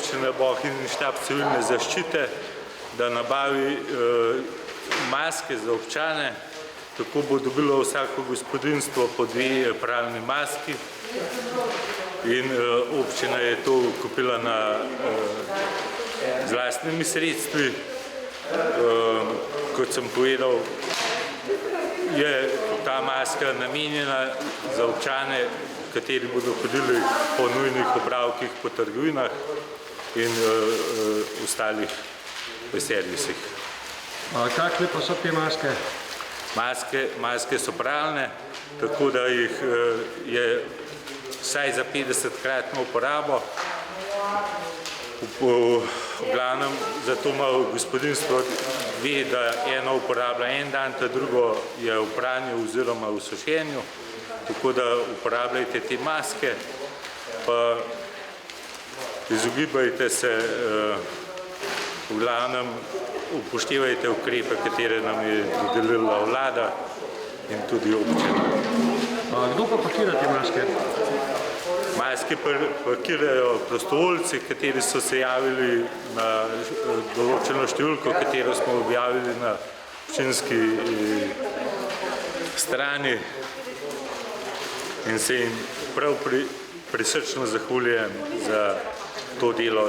občine Bohinj in štab civilne zaščite, da nabavi maske za občane, tako bo dobilo vsako gospodinjstvo po 2 pralni maski in občina je to kupila z lastnimi sredstvi. Kot sem povedal, je ta maska namenjena za občane, kateri bodo hodili po nujnih opravkih po trgovinah in ostalih servisih. Kakšne pa so te maske? Maske so pralne, tako da jih je vsaj za 50-kratno uporabo. V glavnem, zato ima gospodinjstvo ve, da eno uporablja en dan, ta drugo je v pranju oziroma v sušenju, tako da uporabljajte te maske, pa izogibajte se, v glavnem upoštevajte ukrepe, katere nam je dodelila vlada in tudi občina. Kdo pa pakira te maske? Maske pakirajo prostovoljci, kateri so se javili na določeno številko, katero smo objavili na občinski strani in se jim prav prisrčno zahvaljujem za to delo.